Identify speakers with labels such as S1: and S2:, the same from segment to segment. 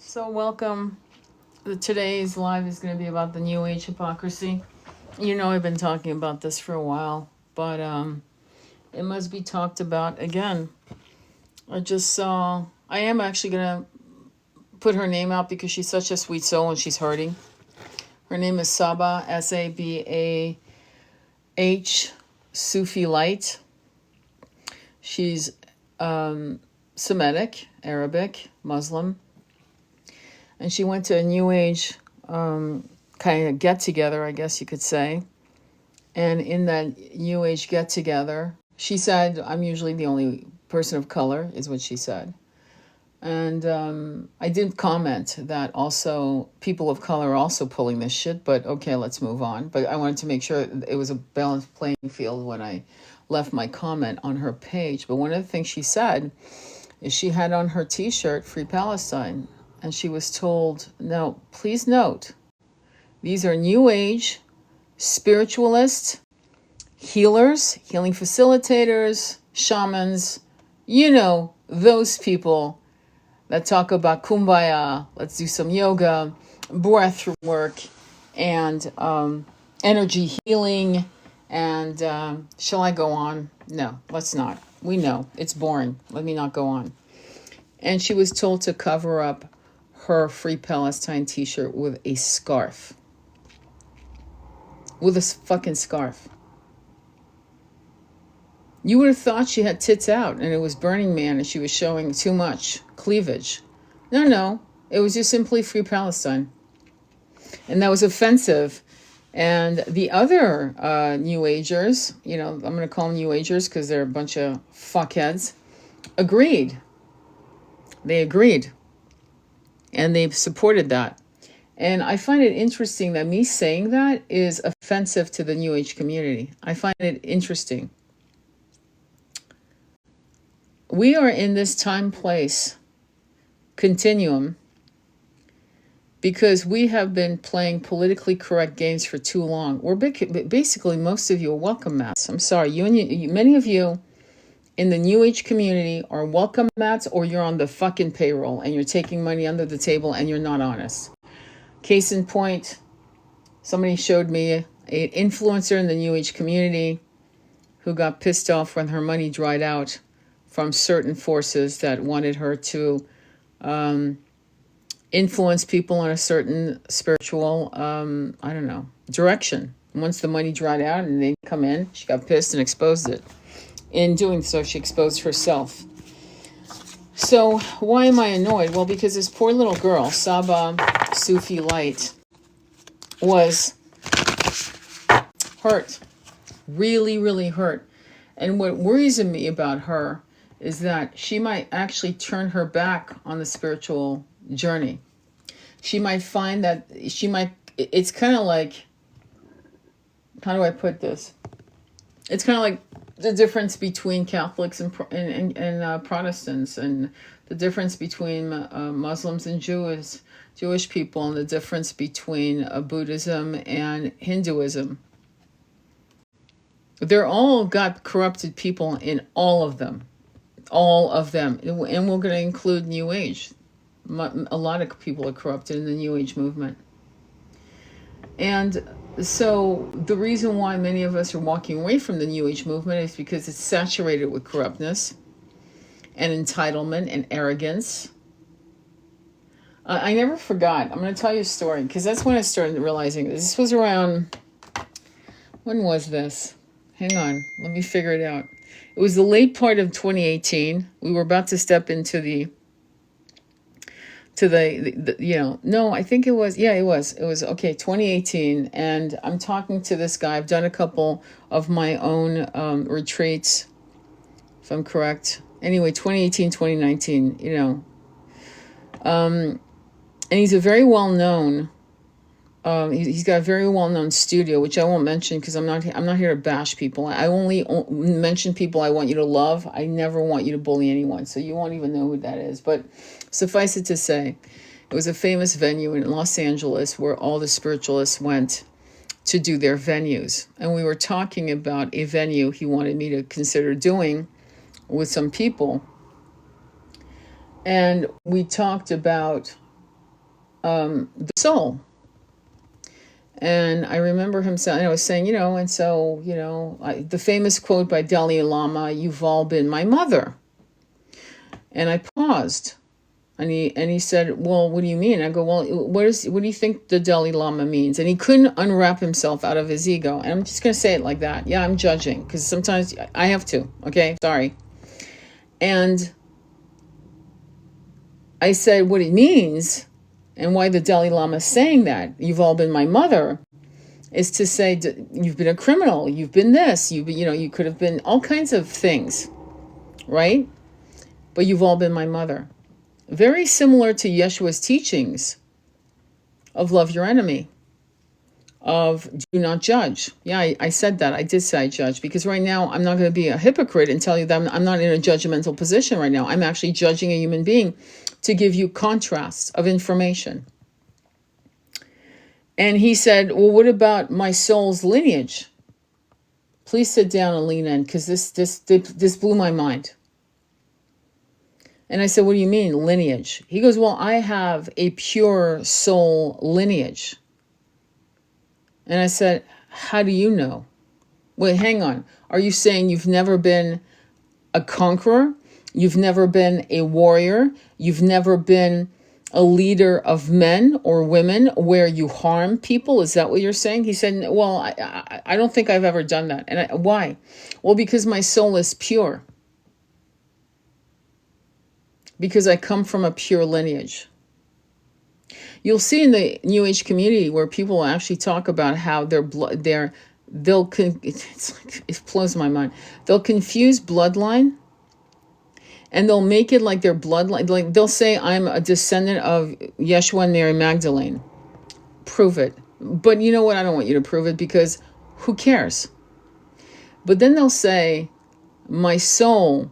S1: So welcome. Today's live is going to be about the New Age hypocrisy. You know I've been talking about this for a while, but it must be talked about again. I am actually going to put her name out because she's such a sweet soul and she's hurting. Her name is Sabah, S-A-B-A-H, Sufi Light. She's Semitic, Arabic, Muslim. And she went to a New Age kind of get-together, I guess you could say. And in that New Age get-together, she said, I'm usually the only person of color, is what she said. And I did comment that also people of color are also pulling this shit, but okay, let's move on. But I wanted to make sure it was a balanced playing field when I left my comment on her page. But one of the things she said is she had on her t-shirt, Free Palestine. And she was told, no, please note, these are New Age, spiritualists, healers, healing facilitators, shamans, those people that talk about kumbaya, let's do some yoga, breath work, and energy healing, and shall I go on? No, let's not. We know, it's boring. Let me not go on. And she was told to cover up her Free Palestine t-shirt with a scarf. With a fucking scarf. You would have thought she had tits out and it was Burning Man and she was showing too much cleavage. No. It was just simply Free Palestine. And that was offensive. And the other New Agers, I'm going to call them New Agers because they're a bunch of fuckheads, agreed. They agreed. And they've supported that. And I find it interesting that me saying that is offensive to the New Age community. I find it interesting. We are in this time-place continuum because we have been playing politically correct games for too long. We're basically, most of you are welcome mats. I'm sorry. Many of you in the New Age community are welcome mats, or you're on the fucking payroll and you're taking money under the table and you're not honest. Case in point, somebody showed me an influencer in the New Age community who got pissed off when her money dried out from certain forces that wanted her to influence people in a certain spiritual, direction. Once the money dried out and they come in, she got pissed and exposed it. In doing so, she exposed herself. So why am I annoyed? Well, because this poor little girl, Sabah Sufi Light, was hurt. Really, really hurt. And what worries me about her is that she might actually turn her back on the spiritual journey. She might find that it's kind of like, how do I put this? It's kind of like the difference between Catholics and Protestants, and the difference between Muslims and Jewish people, and the difference between Buddhism and Hinduism. They're all got corrupted people in all of them. And we're going to include New Age. A lot of people are corrupted in the New Age movement. And so the reason why many of us are walking away from the New Age movement is because it's saturated with corruptness and entitlement and arrogance. I never forgot. I'm going to tell you a story because that's when I started realizing this was around, when was this? Hang on, let me figure it out. It was the late part of 2018. We were about to step into I think it was, it was, okay, 2018. And I'm talking to this guy. I've done a couple of my own retreats, if I'm correct. Anyway, 2018, 2019, and he's a very well-known, he's got a very well-known studio, which I won't mention because I'm not here to bash people. I only mention people I want you to love. I never want you to bully anyone, so you won't even know who that is. But suffice it to say, it was a famous venue in Los Angeles where all the spiritualists went to do their venues. And we were talking about a venue he wanted me to consider doing with some people. And we talked about the soul. And I remember him saying, I was saying, and so, the famous quote by Dalai Lama, "You've all been my mother." And I paused. And he said, "Well, what do you mean?" I go, "Well, what do you think the Dalai Lama means?" And he couldn't unwrap himself out of his ego. And I'm just going to say it like that. Yeah, I'm judging because sometimes I have to. Okay, sorry. And I said what it means and why the Dalai Lama is saying that, "You've all been my mother," is to say you've been a criminal, you've been this, you could have been all kinds of things, right? But you've all been my mother. Very similar to Yeshua's teachings of love your enemy, of do not judge. Yeah, I said that. I did say I judge, because right now I'm not going to be a hypocrite and tell you that I'm not in a judgmental position right now. I'm actually judging a human being to give you contrasts of information. And he said, "Well, what about my soul's lineage?" Please sit down and lean in, because this blew my mind. And I said, "What do you mean, lineage?" He goes, "Well, I have a pure soul lineage." And I said, "How do you know?" Wait, hang on. Are you saying you've never been a conqueror? You've never been a warrior? You've never been a leader of men or women where you harm people? Is that what you're saying? He said, "Well, I don't think I've ever done that." And why? Well, because my soul is pure. Because I come from a pure lineage. You'll see in the New Age community where people actually talk about how it blows my mind. They'll confuse bloodline, and they'll make it like their bloodline. Like they'll say, "I'm a descendant of Yeshua and Mary Magdalene." Prove it. But you know what? I don't want you to prove it, because who cares? But then they'll say, "My soul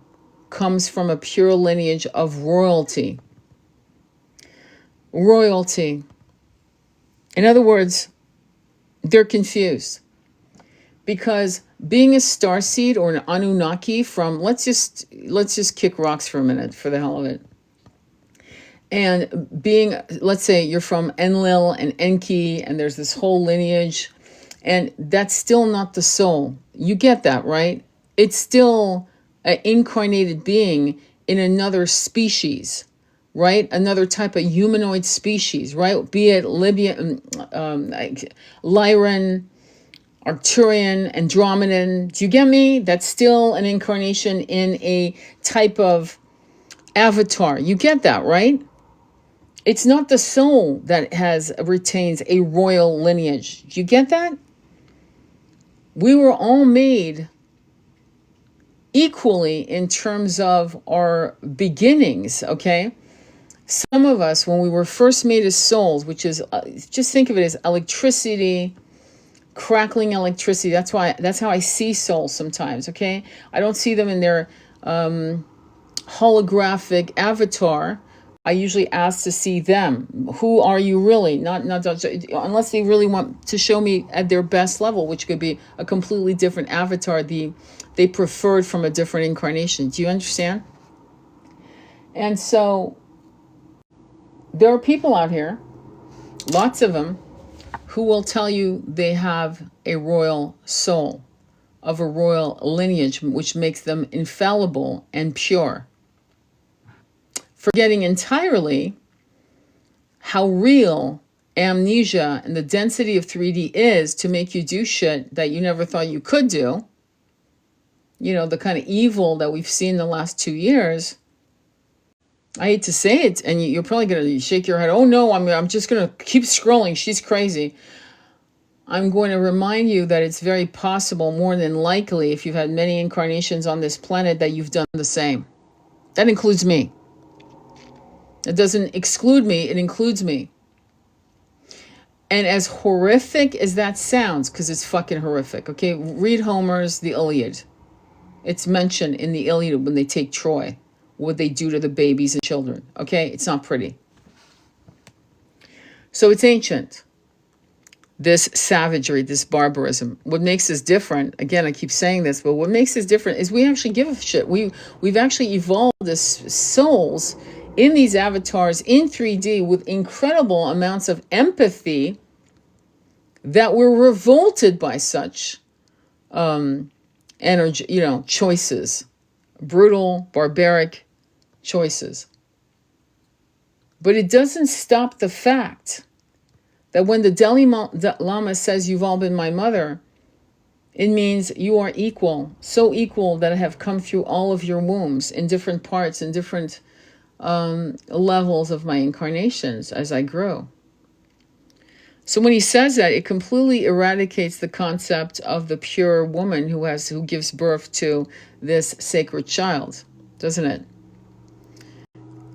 S1: comes from a pure lineage of royalty." Royalty. In other words, they're confused. Because being a starseed or an Anunnaki from, let's just kick rocks for a minute, for the hell of it. And being, let's say you're from Enlil and Enki, and there's this whole lineage, and that's still not the soul. You get that, right? It's still an incarnated being in another species, right? Another type of humanoid species, right? Be it Lyran, Arcturian, Andromedan. Do you get me? That's still an incarnation in a type of avatar. You get that, right? It's not the soul that retains a royal lineage. Do you get that? We were all made equally in terms of our beginnings, okay? Some of us, when we were first made as souls, which is, just think of it as electricity, crackling electricity. That's how I see souls sometimes, okay? I don't see them in their holographic avatar. I usually ask to see them. Who are you really? Not unless they really want to show me at their best level, which could be a completely different avatar they preferred from a different incarnation. Do you understand? And so there are people out here, lots of them, who will tell you they have a royal soul of a royal lineage, which makes them infallible and pure, forgetting entirely how real amnesia and the density of 3D is to make you do shit that you never thought you could do. You know, the kind of evil that we've seen the last 2 years. I hate to say it, and you're probably going to shake your head. "Oh no, I'm just going to keep scrolling. She's crazy." I'm going to remind you that it's very possible, more than likely, if you've had many incarnations on this planet, that you've done the same. That includes me. It doesn't exclude me, it includes me. And as horrific as that sounds, because it's fucking horrific, okay? Read Homer's The Iliad. It's mentioned in the Iliad when they take Troy, what they do to the babies and children, okay? It's not pretty. So it's ancient. This savagery, this barbarism. What makes us different, again, I keep saying this, but what makes us different is we actually give a shit. We've actually evolved as souls in these avatars in 3D with incredible amounts of empathy that were revolted by such energy, choices, brutal, barbaric choices. But it doesn't stop the fact that when the Dalai Lama says, "You've all been my mother," it means you are equal, so equal that I have come through all of your wombs in different parts and different levels of my incarnations as I grow. So when he says that, it completely eradicates the concept of the pure woman who gives birth to this sacred child, doesn't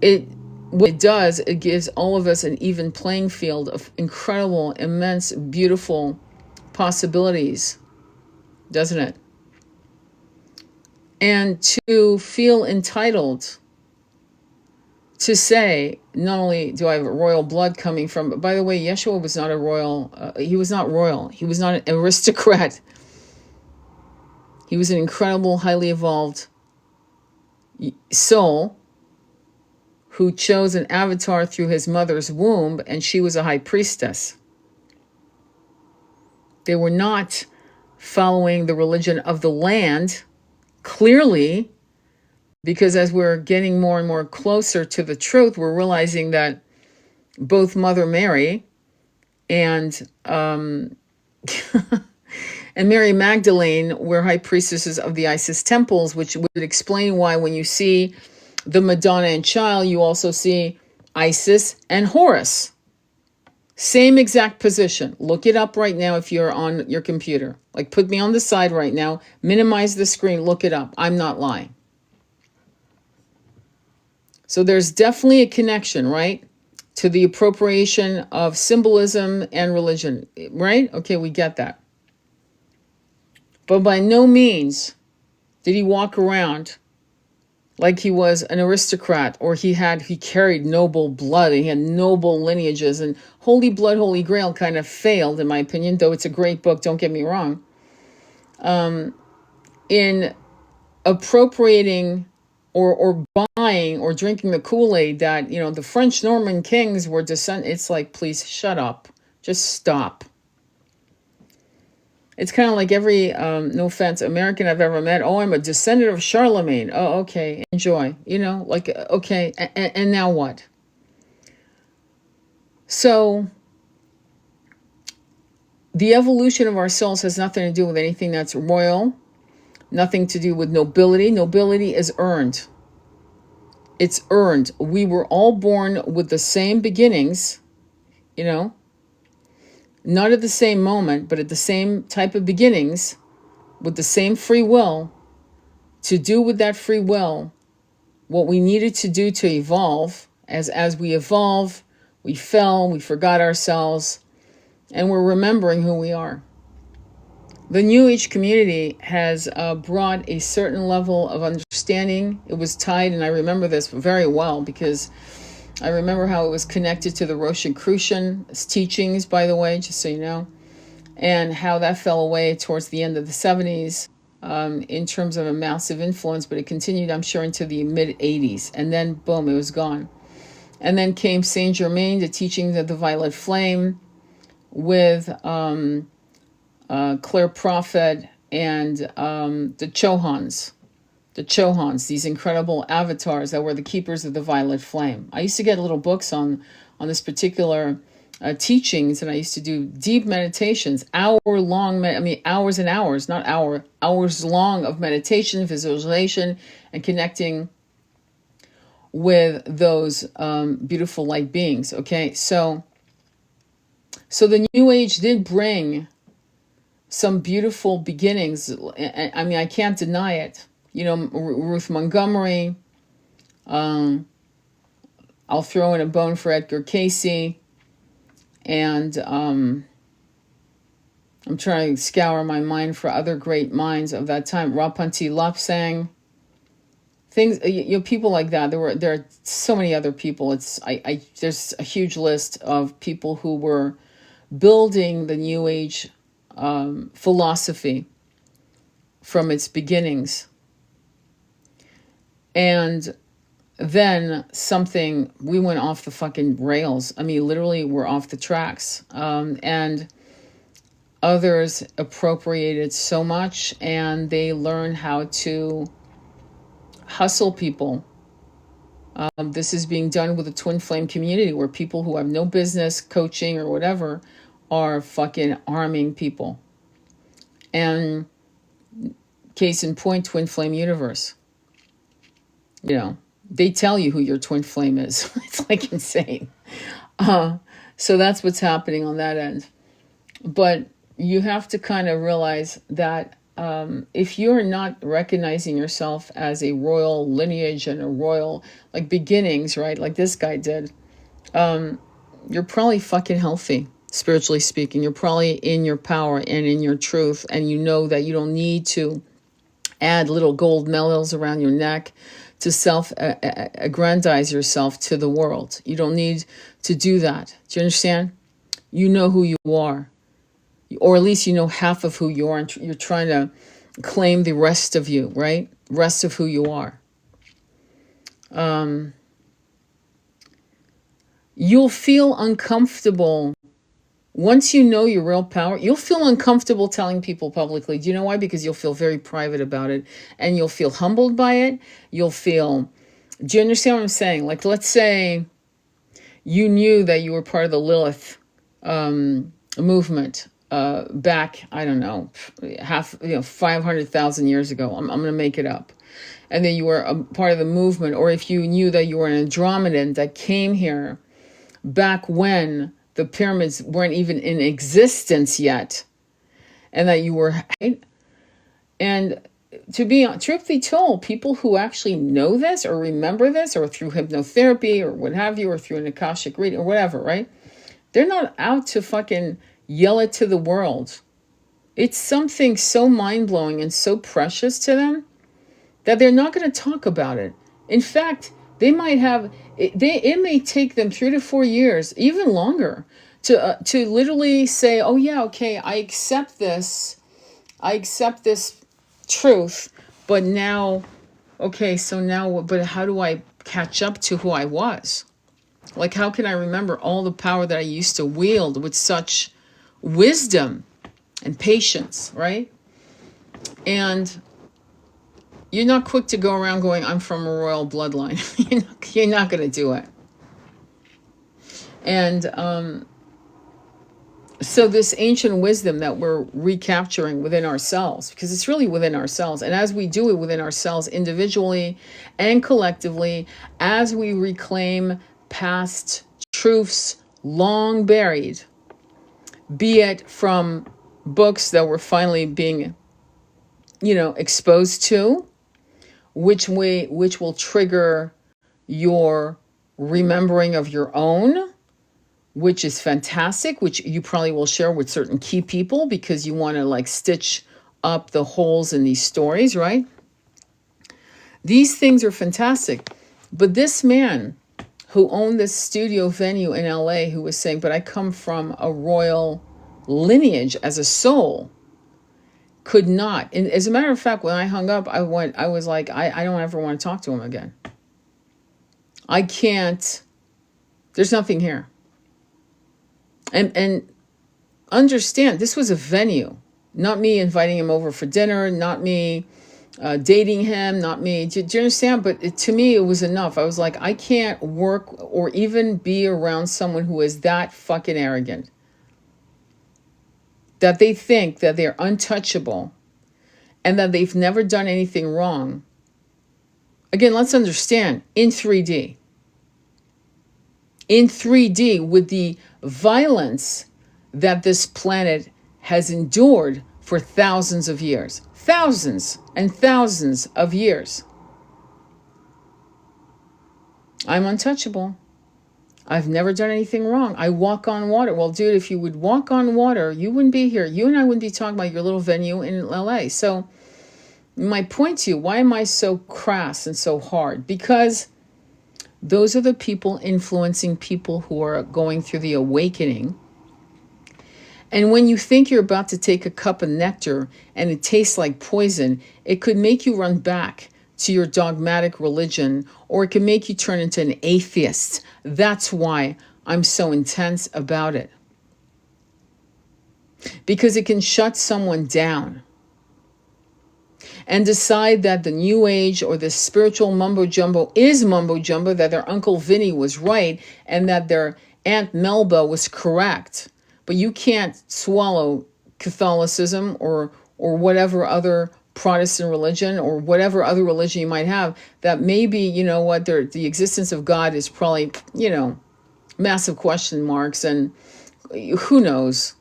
S1: it? What it does, it gives all of us an even playing field of incredible, immense, beautiful possibilities, doesn't it? And to feel entitled to say, not only do I have royal blood coming from, but by the way, Yeshua was not a royal, he was not royal. He was not an aristocrat. He was an incredible, highly evolved soul who chose an avatar through his mother's womb, and she was a high priestess. They were not following the religion of the land, clearly, because as we're getting more and more closer to the truth, we're realizing that both Mother Mary and and Mary Magdalene were high priestesses of the Isis temples, which would explain why when you see the Madonna and Child, you also see Isis and Horus. Same exact position. Look it up right now if you're on your computer. Like, put me on the side right now, minimize the screen, look it up. I'm not lying. So there's definitely a connection, right, to the appropriation of symbolism and religion, right? Okay, we get that. But by no means did he walk around like he was an aristocrat, or he carried noble blood, and he had noble lineages, and Holy Blood, Holy Grail kind of failed, in my opinion, though it's a great book, don't get me wrong, in appropriating or buying or drinking the Kool-Aid that, the French Norman kings were It's like, please shut up. Just stop. It's kind of like every, no offense, American I've ever met. Oh, I'm a descendant of Charlemagne. Oh, okay, enjoy. Okay, and now what? So the evolution of our souls has nothing to do with anything that's royal, nothing to do with nobility. Nobility is earned. It's earned. We were all born with the same beginnings, not at the same moment, but at the same type of beginnings, with the same free will, to do with that free will what we needed to do to evolve. As we evolve, we fell, we forgot ourselves, and we're remembering who we are. The New Age community has brought a certain level of understanding. It was tied, and I remember this very well because I remember how it was connected to the Rosicrucian teachings, by the way, just so you know, and how that fell away towards the end of the 70s in terms of a massive influence, but it continued, I'm sure, into the mid-80s, and then, boom, it was gone. And then came Saint Germain, the teachings of the Violet Flame, with Claire Prophet and the Chohans. The Chohans, these incredible avatars that were the keepers of the Violet Flame. I used to get little books on this particular teachings, and I used to do deep meditations, hour-long, hours and hours, not hours long of meditation, visualization, and connecting with those beautiful light beings, okay? So the New Age did bring some beautiful beginnings. I can't deny it. Ruth Montgomery. I'll throw in a bone for Edgar Cayce. And I'm trying to scour my mind for other great minds of that time. Rapanti Lapsang. Things, people like that. There are so many other people. There's a huge list of people who were building the New Age philosophy from its beginnings. And then we went off the fucking rails. I mean, literally, we're off the tracks. And others appropriated so much, and they learn how to hustle people. This is being done with the twin flame community, where people who have no business coaching or whatever are fucking arming people. And case in point, twin flame universe. You know, they tell you who your twin flame is. It's like insane. So that's what's happening on that end. But you have to kind of realize that if you're not recognizing yourself as a royal lineage and a royal, like, beginnings, right? Like this guy did, you're probably fucking healthy, spiritually speaking. You're probably in your power and in your truth. And you know that you don't need to add little gold medals around your neck to self-aggrandize yourself to the world. You don't need to do that. Do you understand? You know who you are. Or at least you know half of who you are, and you're trying to claim the rest of you, right? Rest of who you are. You'll feel uncomfortable. Once you know your real power, you'll feel uncomfortable telling people publicly. Do you know why? Because you'll feel very private about it, and you'll feel humbled by it. You'll feel, do you understand what I'm saying? Like, let's say you knew that you were part of the Lilith movement back, I don't know, 500,000 years ago. I'm going to make it up. And then you were a part of the movement, or if you knew that you were an Andromedan that came here back when the pyramids weren't even in existence yet, and that you were, and to be truth be told, people who actually know this or remember this, or through hypnotherapy or what have you, or through an Akashic reading or whatever, right? They're not out to fucking yell it to the world. It's something so mind-blowing and so precious to them that they're not going to talk about it. In fact, they might have, it may take them 3 to 4 years, even longer, to literally say, oh yeah, okay, I accept this truth, but now, okay, so now, but how do I catch up to who I was? Like, how can I remember all the power that I used to wield with such wisdom and patience, right? And you're not quick to go around going, I'm from a royal bloodline. You're not going to do it. And so this ancient wisdom that we're recapturing within ourselves, because it's really within ourselves. And as we do it within ourselves individually and collectively, as we reclaim past truths long buried, be it from books that we're finally being, exposed to, which will trigger your remembering of your own, which is fantastic, which you probably will share with certain key people because you want to like stitch up the holes in these stories, right? These things are fantastic. But this man who owned this studio venue in LA, who was saying, but I come from a royal lineage as a soul, could not. And as a matter of fact, when I hung up, I was like, I don't ever want to talk to him again. I can't, there's nothing here. And understand, this was a venue, not me inviting him over for dinner, not me dating him, not me. Do you understand? But to me, it was enough. I was like, I can't work or even be around someone who is that fucking arrogant, that they think that they're untouchable and that they've never done anything wrong. Again, let's understand, in 3D. In 3D, with the violence that this planet has endured for thousands of years. Thousands and thousands of years. I'm untouchable. I've never done anything wrong. I walk on water. Well, dude, if you would walk on water, you wouldn't be here. You and I wouldn't be talking about your little venue in LA. So my point to you, why am I so crass and so hard? Because those are the people influencing people who are going through the awakening. And when you think you're about to take a cup of nectar and it tastes like poison, it could make you run back to your dogmatic religion, or it can make you turn into an atheist. That's why I'm so intense about it. Because it can shut someone down and decide that the New Age or the spiritual mumbo jumbo is mumbo jumbo, that their Uncle Vinny was right and that their Aunt Melba was correct. But you can't swallow Catholicism or whatever other Protestant religion or whatever other religion you might have, that maybe, you know what, the existence of God is probably, you know, massive question marks, and who knows.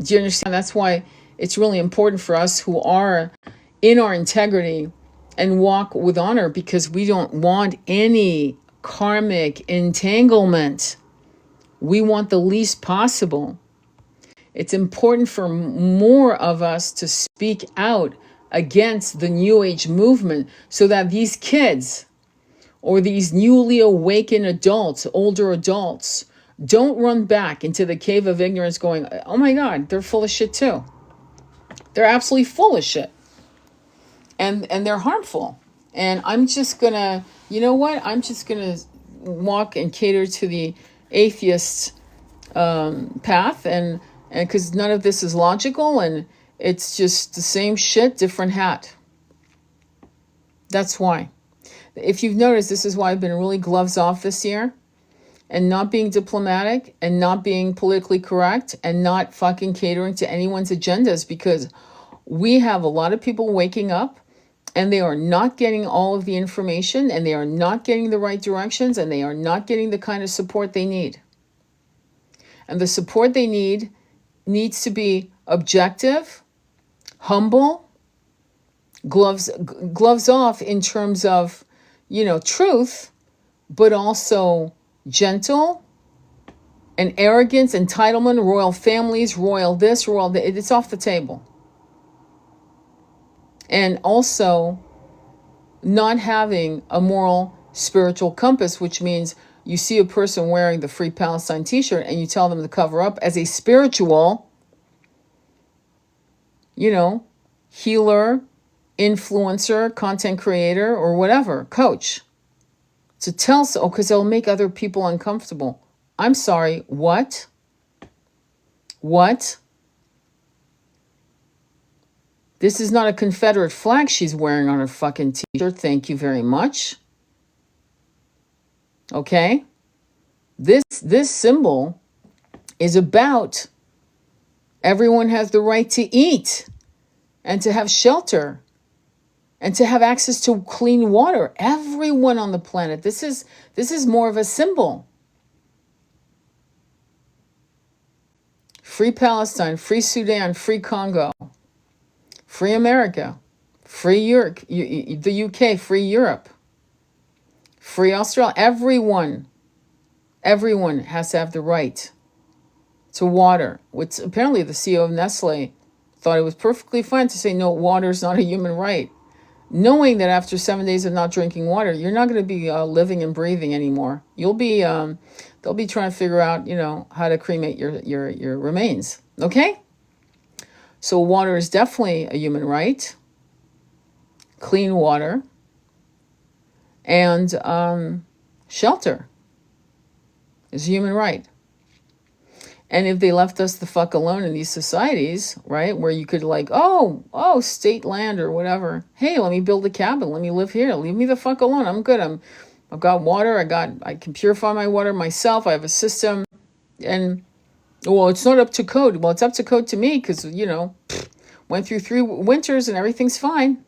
S1: Do you understand? That's why it's really important for us who are in our integrity and walk with honor, because we don't want any karmic entanglement. We want the least possible. It's important for more of us to speak out against the New Age movement so that these kids or these newly awakened adults, older adults, don't run back into the cave of ignorance going, oh my God, they're full of shit too. They're absolutely full of shit. And they're harmful. And I'm just going to, you know what? I'm just going to walk and cater to the atheist path, and because none of this is logical, and it's just the same shit, different hat. That's why. If you've noticed, this is why I've been really gloves off this year, and not being diplomatic, and not being politically correct, and not fucking catering to anyone's agendas, because we have a lot of people waking up and they are not getting all of the information, and they are not getting the right directions, and they are not getting the kind of support they need. And the support they need needs to be objective, humble, gloves off in terms of, you know, truth, but also gentle and arrogance, entitlement, royal families, royal this, royal that. It's off the table. And also not having a moral spiritual compass, which means you see a person wearing the Free Palestine t-shirt and you tell them to cover up as a spiritual, you know, healer, influencer, content creator, or whatever, coach. To tell so, because it'll make other people uncomfortable. I'm sorry, what? What? This is not a Confederate flag she's wearing on her fucking t-shirt. Thank you very much. Okay? This symbol is about everyone has the right to eat and to have shelter and to have access to clean water. Everyone on the planet. This is more of a symbol. Free Palestine, free Sudan, free Congo, free America, free Europe, the UK, free Europe, free Australia. Everyone has to have the right to water. Which apparently the CEO of Nestle thought it was perfectly fine to say, no, water is not a human right. Knowing that after 7 days of not drinking water, you're not going to be living and breathing anymore. You'll be, they'll be trying to figure out, you know, how to cremate your remains. Okay? So water is definitely a human right. Clean water. And shelter is a human right. And if they left us the fuck alone in these societies, right, where you could like, oh, state land or whatever. Hey, let me build a cabin. Let me live here. Leave me the fuck alone. I'm good. I've got water. I can purify my water myself. I have a system. And, well, it's not up to code. Well, it's up to code to me because, you know, went through 3 winters and everything's fine.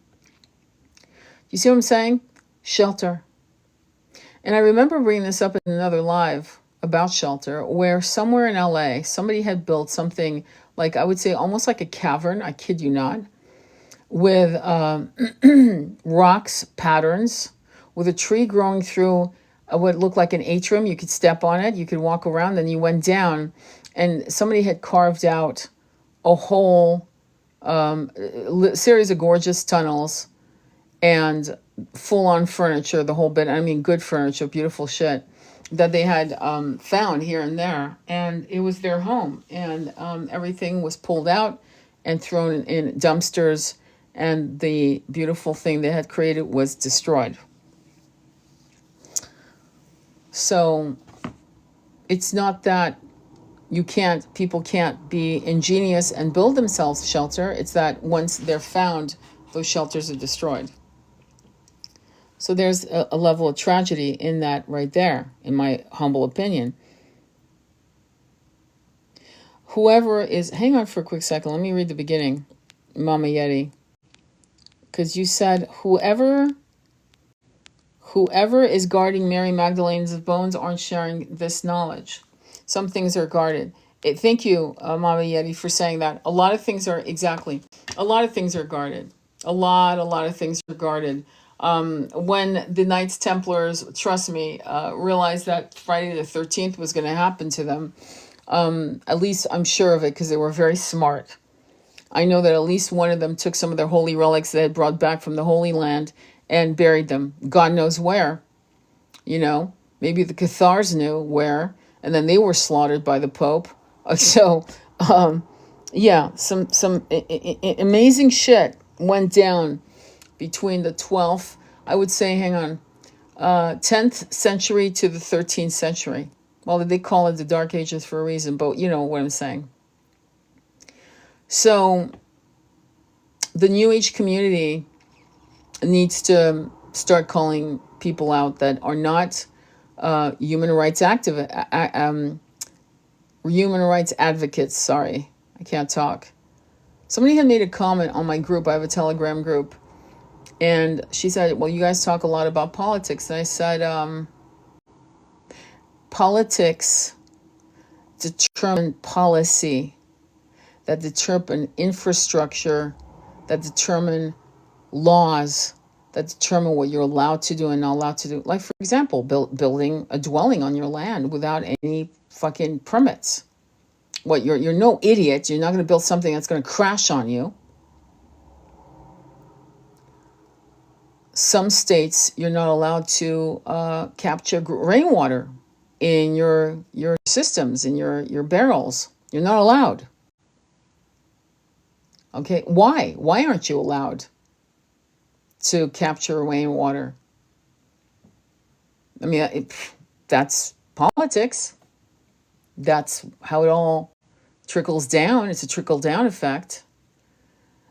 S1: You see what I'm saying? Shelter. And I remember bringing this up in another live about shelter, where somewhere in LA, somebody had built something like, I would say almost like a cavern, I kid you not, with rocks, patterns, with a tree growing through what looked like an atrium. You could step on it, you could walk around, then you went down, and somebody had carved out a whole series of gorgeous tunnels and full-on furniture, the whole bit. I mean, good furniture, beautiful shit that they had found here and there, and it was their home, and everything was pulled out and thrown in dumpsters and the beautiful thing they had created was destroyed. So it's not that people can't be ingenious and build themselves shelter. It's that once they're found, those shelters are destroyed. So there's a level of tragedy in that right there, in my humble opinion. Whoever is, hang on for a quick second, let me read the beginning, Mama Yeti. Because you said, whoever is guarding Mary Magdalene's bones aren't sharing this knowledge. Some things are guarded. Thank you, Mama Yeti, for saying that. A lot of things are guarded. A lot of things are guarded. When the Knights Templars, trust me, realized that Friday the 13th was going to happen to them, at least I'm sure of it because they were very smart. I know that at least one of them took some of their holy relics they had brought back from the Holy Land and buried them. God knows where. Maybe the Cathars knew where, and then they were slaughtered by the Pope. So, yeah, some amazing shit went down between the 12th, I would say, 10th century to the 13th century. Well, they call it the Dark Ages for a reason, but you know what I'm saying. So the New Age community needs to start calling people out that are not human rights advocates. Sorry, I can't talk. Somebody had made a comment on my group. I have a Telegram group. And she said, well, you guys talk a lot about politics. And I said, politics determine policy, that determine infrastructure, that determine laws, that determine what you're allowed to do and not allowed to do. Like, for example, building a dwelling on your land without any fucking permits. What, you're no idiot. You're not going to build something that's going to crash on you. Some states, you're not allowed to capture rainwater in your systems, in your barrels. You're not allowed. Okay, why? Why aren't you allowed to capture rainwater? I mean, that's politics. That's how it all trickles down. It's a trickle-down effect.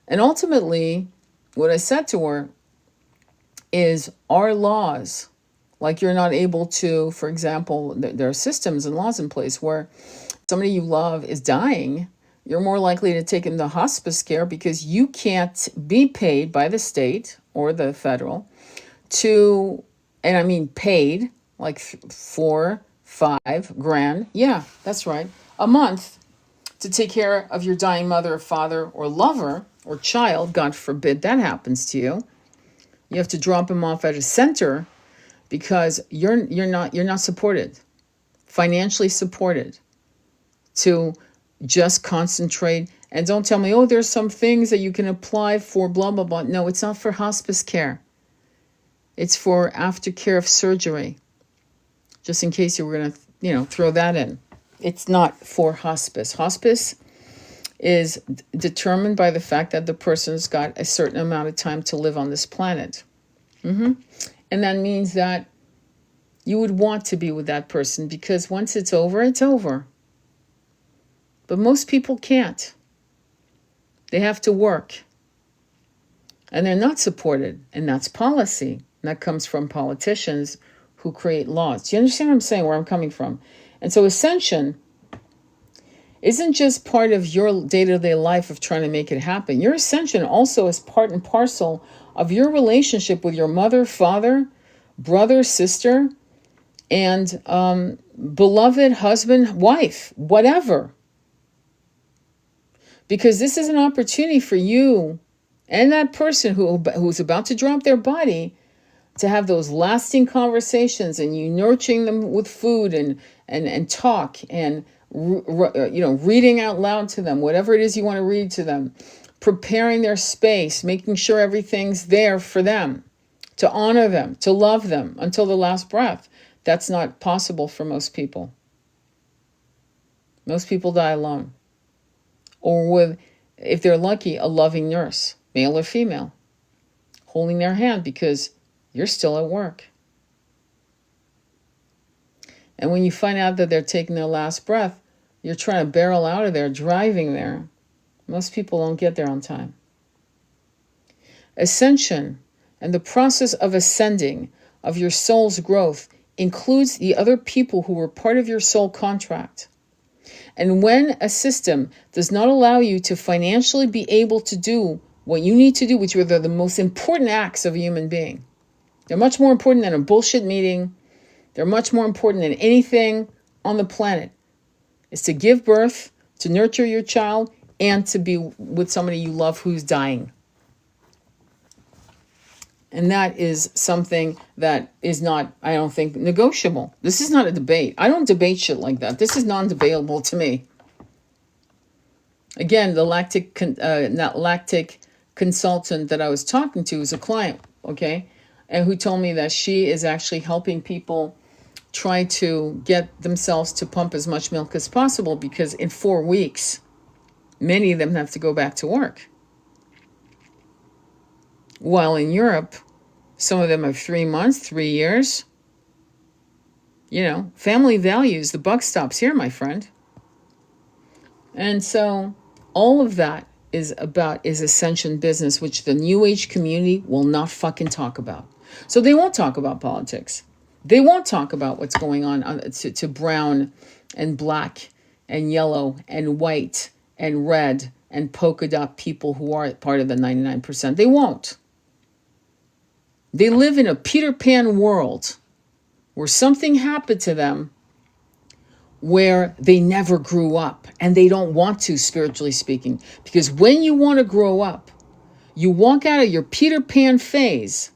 S1: And ultimately, what I said to her is our laws, like you're not able to, for example, there are systems and laws in place where somebody you love is dying, you're more likely to take them to hospice care because you can't be paid by the state or the federal to, and I mean paid, like 4, 5 grand, yeah, that's right, a month to take care of your dying mother or father or lover or child. God forbid that happens to you. You have to drop him off at a center because you're not supported, financially supported, to just concentrate. And don't tell me, oh, there's some things that you can apply for blah, blah, blah. No, it's not for hospice care. It's for aftercare of surgery. Just in case you were going to, throw that in. It's not for hospice. Hospice is determined by the fact that the person's got a certain amount of time to live on this planet. And that means that you would want to be with that person because once it's over, it's over. But most people can't. They have to work. And they're not supported. And that's policy. And that comes from politicians who create laws. Do you understand what I'm saying, where I'm coming from? And so ascension isn't just part of your day-to-day life of trying to make it happen. Your ascension also is part and parcel of your relationship with your mother, father, brother, sister, and beloved husband, wife, whatever. Because this is an opportunity for you and that person who's about to drop their body to have those lasting conversations, and you nurturing them with food and talk and reading out loud to them, whatever it is you want to read to them, preparing their space, making sure everything's there for them, to honor them, to love them until the last breath. That's not possible for most people. Most people die alone. Or with, if they're lucky, a loving nurse male or female, holding their hand because you're still at work. And when you find out that they're taking their last breath, you're trying to barrel out of there, driving there. Most people don't get there on time. Ascension and the process of ascending of your soul's growth includes the other people who were part of your soul contract. And when a system does not allow you to financially be able to do what you need to do, which are the most important acts of a human being, they're much more important than a bullshit meeting. They're much more important than anything on the planet. It's to give birth, to nurture your child, and to be with somebody you love who's dying. And that is something that is not, I don't think, negotiable. This is not a debate. I don't debate shit like that. This is non-debatable to me. Again, the lactic consultant that I was talking to is a client, okay? And who told me that she is actually helping people try to get themselves to pump as much milk as possible, because in 4 weeks, many of them have to go back to work. While in Europe, some of them have 3 months, 3 years. You know, family values, the buck stops here, my friend. And so all of that is ascension business, which the New Age community will not fucking talk about. So they won't talk about politics. They won't talk about what's going on to brown and black and yellow and white and red and polka dot people who are part of the 99%. They won't. They live in a Peter Pan world where something happened to them where they never grew up, and they don't want to, spiritually speaking. Because when you want to grow up, you walk out of your Peter Pan phase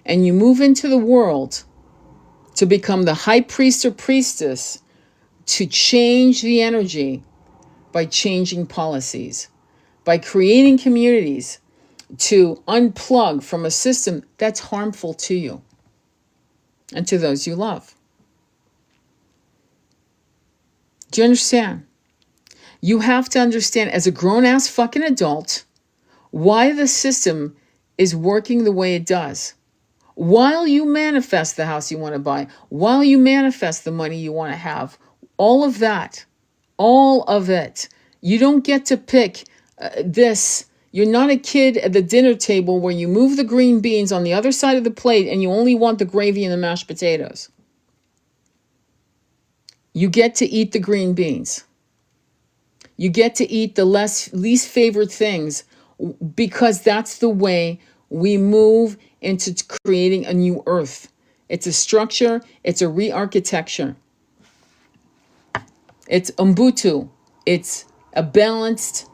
S1: and you move into the world to become the high priest or priestess, to change the energy by changing policies, by creating communities, to unplug from a system that's harmful to you and to those you love. Do you understand? You have to understand, as a grown-ass fucking adult, why the system is working the way it does. While you manifest the house you want to buy, while you manifest the money you want to have, all of that, all of it, you don't get to pick this. You're not a kid at the dinner table where you move the green beans on the other side of the plate and you only want the gravy and the mashed potatoes. You get to eat the green beans. You get to eat the least favorite things, because that's the way we move into creating a new earth. It's a structure. It's a re-architecture. It's Ubuntu. It's a balanced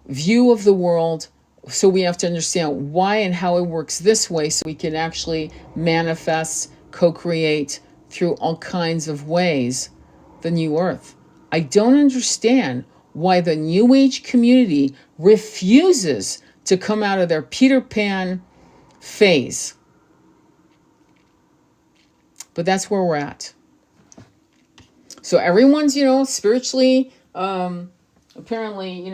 S1: view of the world. So we have to understand why and how it works this way, so we can actually manifest, co-create through all kinds of ways the new earth. I don't understand why the New Age community refuses to come out of their Peter Pan phase. But that's where we're at. So everyone's, spiritually, apparently,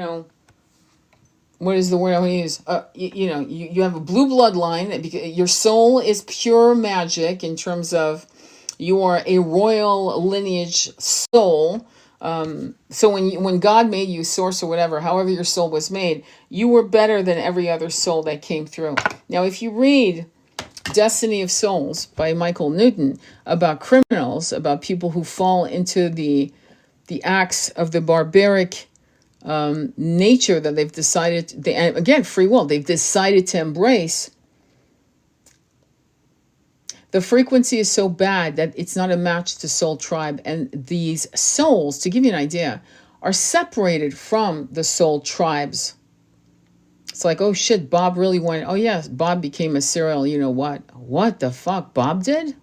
S1: what is the word I'll use? You have a blue bloodline. Your soul is pure magic in terms of you are a royal lineage soul. So when God made you, source or whatever, however your soul was made, you were better than every other soul that came through. Now, if you read Destiny of Souls by Michael Newton about criminals, about people who fall into the acts of the barbaric nature that they've decided, and again, free will, they've decided to embrace, the frequency is so bad that it's not a match to soul tribe. And these souls, to give you an idea, are separated from the soul tribes. It's like, oh shit, Bob really went, oh yes, Bob became a serial, you know what? What the fuck, Bob did?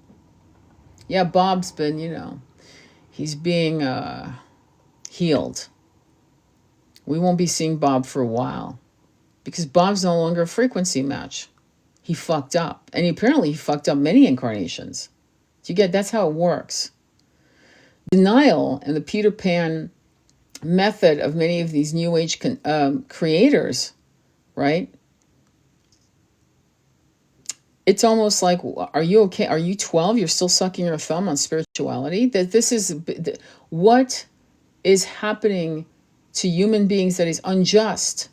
S1: Yeah, Bob's been, he's being healed. We won't be seeing Bob for a while because Bob's no longer a frequency match. He fucked up. And apparently he fucked up many incarnations. Do you get, that's how it works. Denial and the Peter Pan method of many of these New Age creators right? It's almost like, are you okay? Are you 12? You're still sucking your thumb on spirituality? That this is what is happening to human beings that is unjust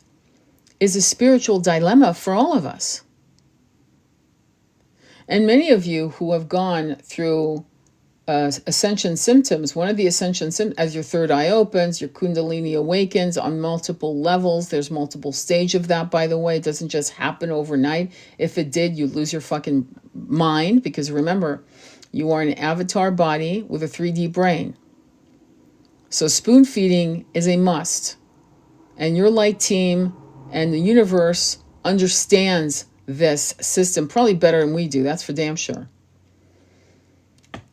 S1: is a spiritual dilemma for all of us. And many of you who have gone through ascension symptoms, one of the ascension symptoms, as your third eye opens, your kundalini awakens on multiple levels. There's multiple stage of that, by the way. It doesn't just happen overnight. If it did, you'd lose your fucking mind, because remember, you are an avatar body with a 3D brain. So spoon feeding is a must. And your light team and the universe understands this system probably better than we do. That's for damn sure.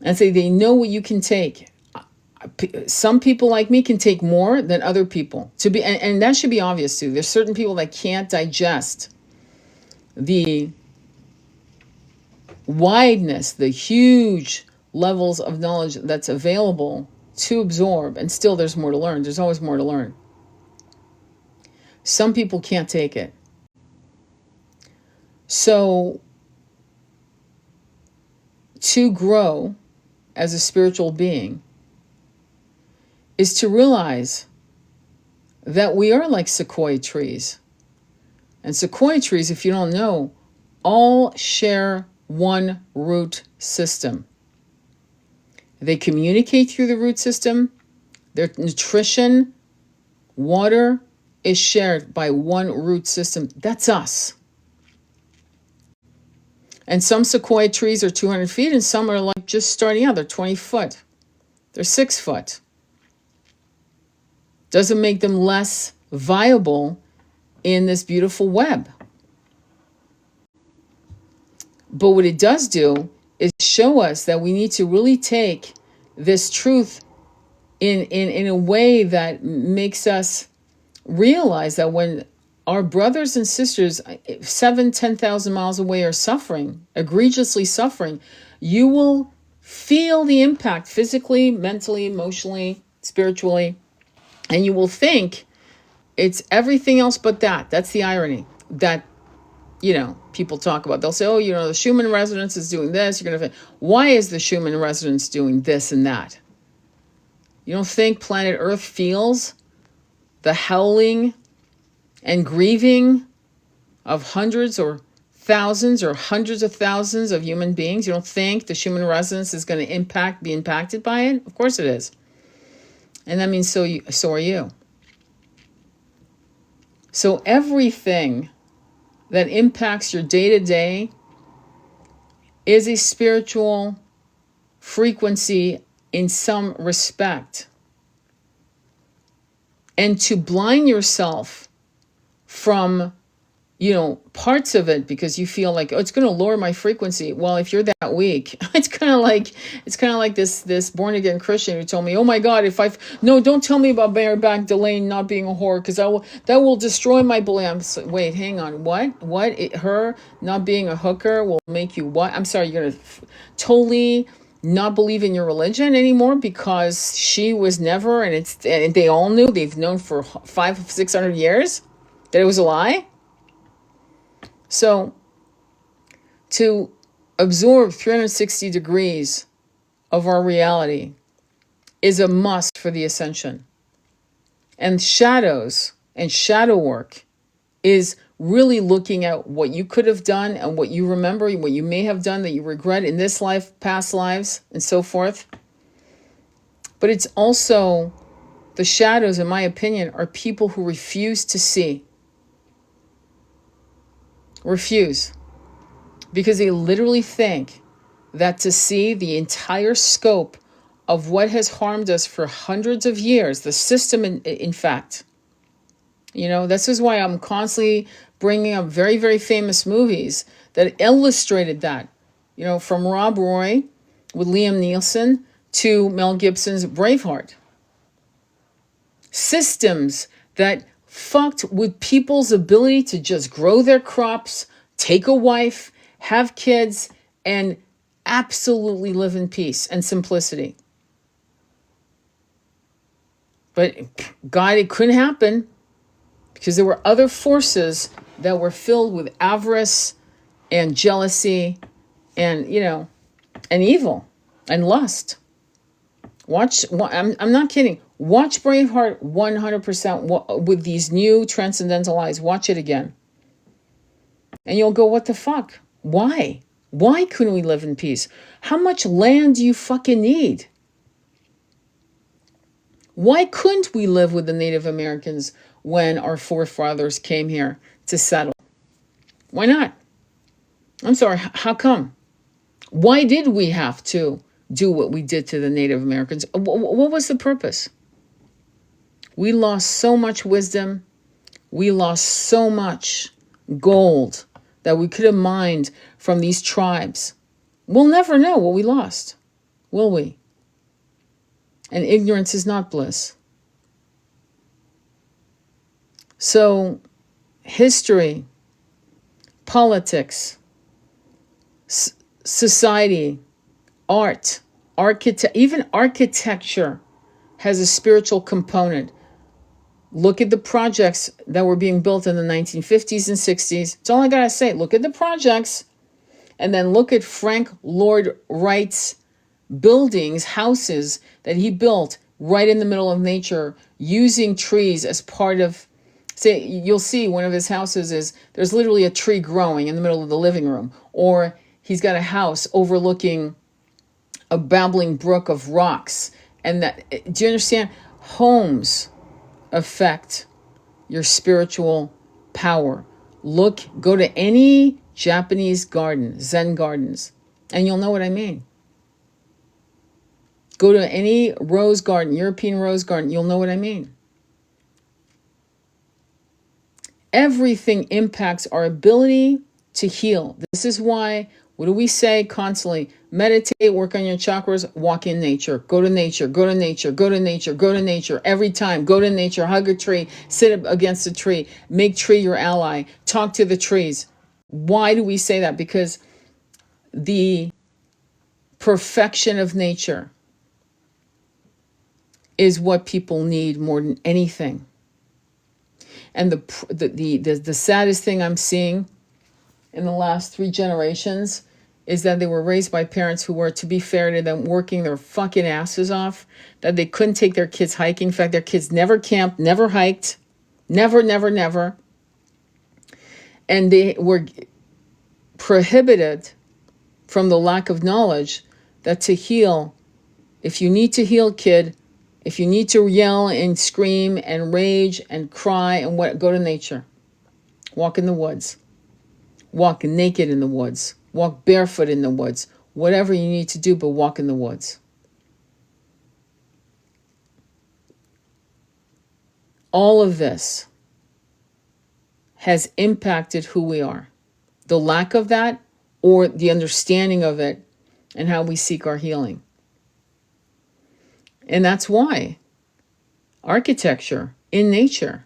S1: And say they know what you can take. Some people like me can take more than other people. And that should be obvious too. There's certain people that can't digest the wideness, the huge levels of knowledge that's available to absorb. And still there's more to learn. There's always more to learn. Some people can't take it. So to grow as a spiritual being is to realize that we are like sequoia trees. And sequoia trees, if you don't know, all share one root system. They communicate through the root system. Their nutrition, water, is shared by one root system. That's us. And some sequoia trees are 200 feet and some are like just starting out. They're 20 foot. They're 6 foot. Doesn't make them less viable in this beautiful web. But what it does do is show us that we need to really take this truth in a way that makes us realize that when our brothers and sisters 7,000-10,000 miles away are suffering, egregiously suffering, you will feel the impact physically, mentally, emotionally, spiritually, and you will think it's everything else but that. That's the irony that, people talk about. They'll say, oh, the Schumann resonance is doing this. Why is the Schumann resonance doing this and that? You don't think planet Earth feels the howling and grieving of hundreds or thousands or hundreds of thousands of human beings? You don't think the Schumann resonance is going to be impacted by it? Of course it is. And that means so are you. So everything that impacts your day-to-day is a spiritual frequency in some respect. And to blind yourself from, parts of it because you feel like, oh, it's going to lower my frequency. Well, if you're that weak, it's kind of like this born again Christian who told me, oh my God, don't tell me about Mary Magdalene not being a whore because that will destroy my belief. Wait, hang on. What? Her not being a hooker will make you what? I'm sorry, you're going to totally not believe in your religion anymore because she was never, and they all knew, they've known for 500-600 years that it was a lie. So to absorb 360 degrees of our reality is a must for the ascension. And shadows and shadow work is really looking at what you could have done and what you remember, what you may have done that you regret in this life, past lives, and so forth. But it's also, the shadows, in my opinion, are people who refuse to see. Refuse. Because they literally think that to see the entire scope of what has harmed us for hundreds of years, the system in fact, this is why I'm constantly bringing up very, very famous movies that illustrated that, from Rob Roy with Liam Neeson to Mel Gibson's Braveheart. Systems that fucked with people's ability to just grow their crops, take a wife, have kids, and absolutely live in peace and simplicity. But God, it couldn't happen because there were other forces that were filled with avarice and jealousy and, and evil and lust. I'm not kidding. Watch Braveheart 100% with these new transcendental eyes. Watch it again. And you'll go, what the fuck? Why? Why couldn't we live in peace? How much land do you fucking need? Why couldn't we live with the Native Americans when our forefathers came here to settle? Why not? I'm sorry, how come? Why did we have to do what we did to the Native Americans? What was the purpose? We lost so much wisdom. We lost so much gold that we could have mined from these tribes. We'll never know what we lost, will we? And ignorance is not bliss. So, history, politics, society, art, even architecture has a spiritual component. Look at the projects that were being built in the 1950s and 60s. That's all I gotta say. Look at the projects, and then look at Frank Lloyd Wright's buildings, houses that he built right in the middle of nature, using trees as part of, say, you'll see one of his houses is, there's literally a tree growing in the middle of the living room. Or he's got a house overlooking a babbling brook of rocks. And that, do you understand? Homes affect your spiritual power. Go to any Japanese garden, Zen gardens, and you'll know what I mean. Go to any rose garden, European rose garden, you'll know what I mean. Everything impacts our ability to heal. This is why, what do we say constantly? Meditate, work on your chakras, walk in nature. Go to nature, go to nature, go to nature, go to nature. Every time, go to nature, hug a tree, sit up against a tree, make tree your ally, talk to the trees. Why do we say that? Because the perfection of nature is what people need more than anything. And the saddest thing I'm seeing in the last 3 generations is that they were raised by parents who were, to be fair to them, working their fucking asses off, that they couldn't take their kids hiking. In fact, their kids never camped, never hiked, never. And they were prohibited from the lack of knowledge that to heal, if you need to heal, kid, if you need to yell and scream and rage and cry and go to nature. Walk in the woods. Walk naked in the woods. Walk barefoot in the woods. Whatever you need to do, but walk in the woods. All of this has impacted who we are. The lack of that, or the understanding of it, and how we seek our healing. And that's why architecture in nature,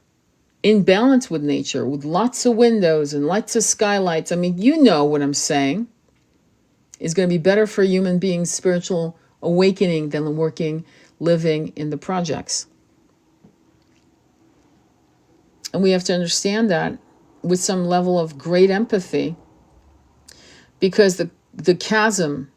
S1: in balance with nature, with lots of windows and lots of skylights, I mean, you know what I'm saying, is going to be better for human beings' spiritual awakening than living in the projects. And we have to understand that with some level of great empathy, because the chasm,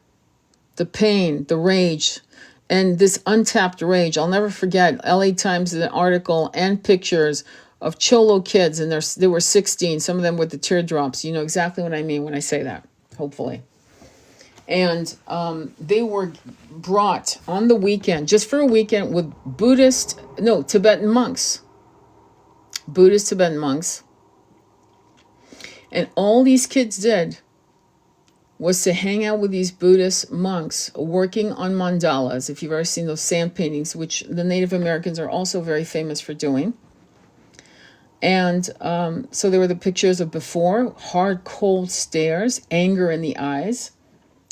S1: the pain, the rage, and this untapped rage. I'll never forget, LA Times did an article and pictures of Cholo kids, and they were 16, some of them with the teardrops. You know exactly what I mean when I say that, hopefully. And they were brought on the weekend, just for a weekend, with Tibetan monks. Buddhist Tibetan monks. And all these kids did was to hang out with these Buddhist monks working on mandalas. If you've ever seen those sand paintings, which the Native Americans are also very famous for doing. And so there were the pictures of before, hard, cold stares, anger in the eyes.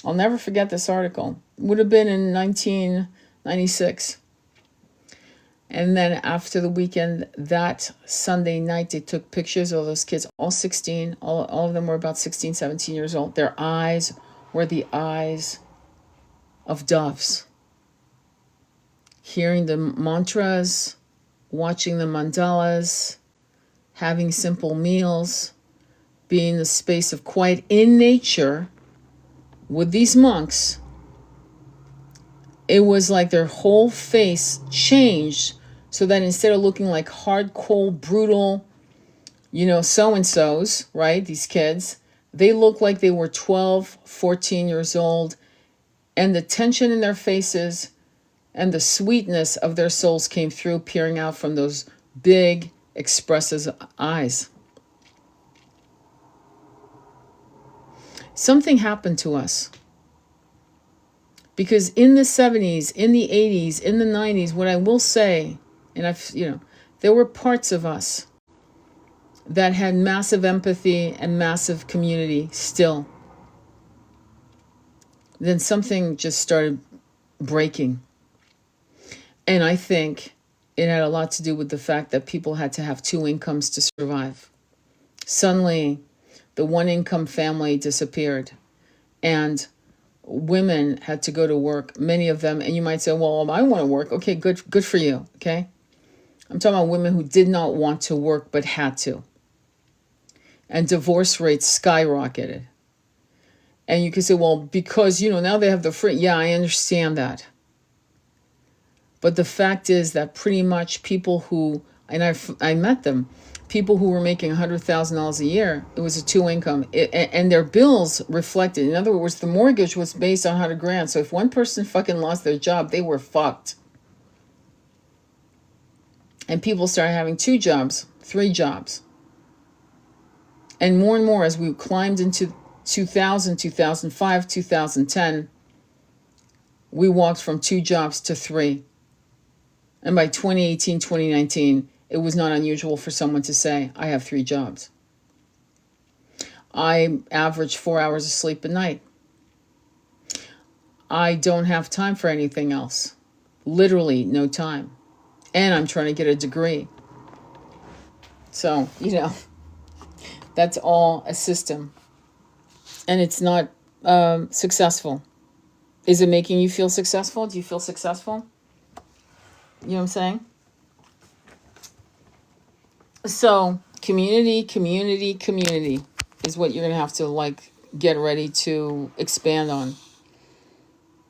S1: I'll never forget this article. It would have been in 1996. And then after the weekend, that Sunday night, they took pictures of those kids, all 16. All of them were about 16, 17 years old. Their eyes were the eyes of doves. Hearing the mantras, watching the mandalas, having simple meals, being the space of quiet in nature with these monks, it was like their whole face changed, so that instead of looking like hard, cold, brutal, so-and-sos, right, these kids, they looked like they were 12, 14 years old, and the tension in their faces and the sweetness of their souls came through, peering out from those big, expressive eyes. Something happened to us. Because in the 70s, in the 80s, in the 90s, what I will say, and there were parts of us that had massive empathy and massive community still. Then something just started breaking. And I think it had a lot to do with the fact that people had to have 2 incomes to survive. Suddenly, the 1-income family disappeared. And women had to go to work, many of them. And you might say, well, I want to work. Okay, good for you. Okay. I'm talking about women who did not want to work but had to. And divorce rates skyrocketed. And you can say, well, because, now they have the free. Yeah, I understand that. But the fact is that pretty much people who, and I met them, people who were making $100,000 a year, it was a 2 income, and their bills reflected. In other words, the mortgage was based on $100,000. So if one person fucking lost their job, they were fucked. And people started having 2 jobs, 3 jobs. And more as we climbed into 2000, 2005, 2010, we walked from 2 jobs to 3. And by 2018, 2019, it was not unusual for someone to say, I have 3 jobs. I average 4 hours of sleep a night. I don't have time for anything else. Literally no time. And I'm trying to get a degree. So, that's all a system. And it's not successful. Is it making you feel successful? Do you feel successful? You know what I'm saying? So community is what you're going to have to get ready to expand on.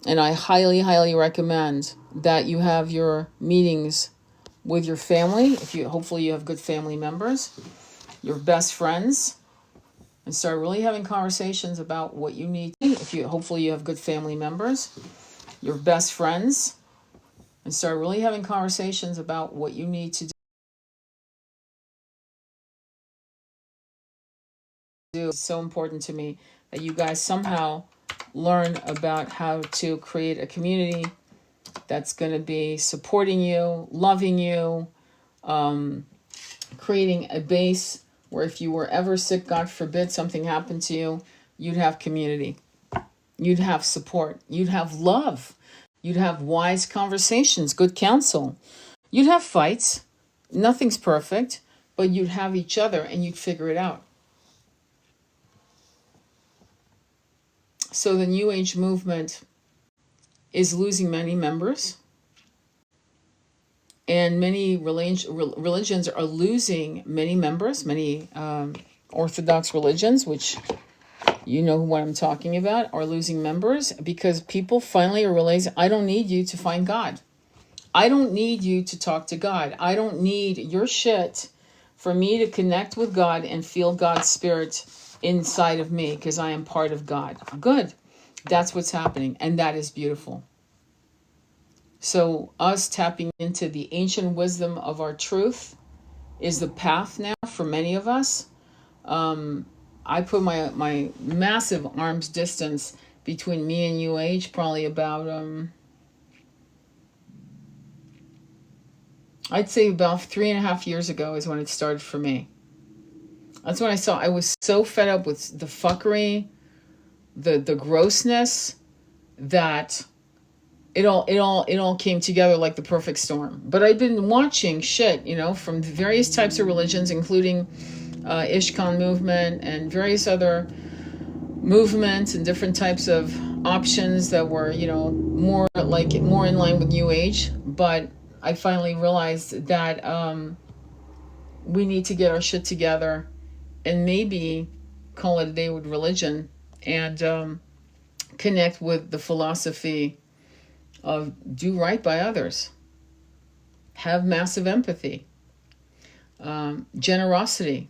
S1: And I highly, highly recommend that you have your meetings with your family. Hopefully you have good family members, your best friends, and start really having conversations about what you need. Hopefully you have good family members, your best friends, and start really having conversations about what you need to do. It's so important to me that you guys somehow learn about how to create a community that's going to be supporting you, loving you, creating a base where if you were ever sick, God forbid, something happened to you, you'd have community. You'd have support. You'd have love. You'd have wise conversations, good counsel. You'd have fights. Nothing's perfect, but you'd have each other and you'd figure it out. So the New Age movement is losing many members. And many religions are losing many members, many Orthodox religions, which you know what I'm talking about, are losing members because people finally are realizing, I don't need you to find God. I don't need you to talk to God. I don't need your shit for me to connect with God and feel God's spirit inside of me because I am part of God. Good. That's what's happening. And that is beautiful. So us tapping into the ancient wisdom of our truth is the path now for many of us. I put my massive arm's distance between me and New Age probably about, I'd say about 3.5 years ago is when it started for me. That's when I saw, I was so fed up with the fuckery, the grossness, that it all came together like the perfect storm. But I've been watching shit, from various types of religions, including Ishkan movement and various other movements and different types of options that were, more in line with New Age. But I finally realized that we need to get our shit together and maybe call it a day with religion and connect with the philosophy of do right by others, have massive empathy, generosity,